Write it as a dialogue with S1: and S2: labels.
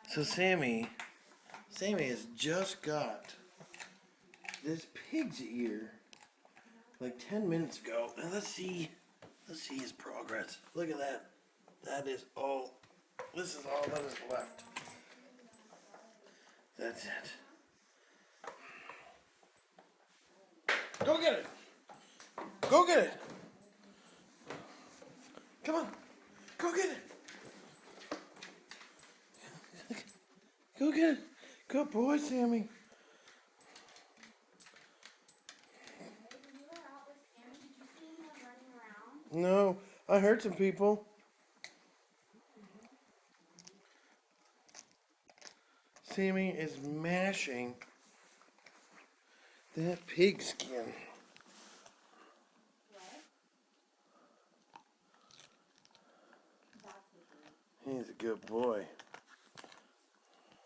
S1: So Sammy has just got this pig's ear like 10 minutes ago. And let's see his progress. Look at that. This is all that is left. That's it. Go get it. Go get it. Come on. Go get it. Go get it. Good boy, Sammy. No, I heard some people. Sammy is mashing that pig skin. He's a good boy.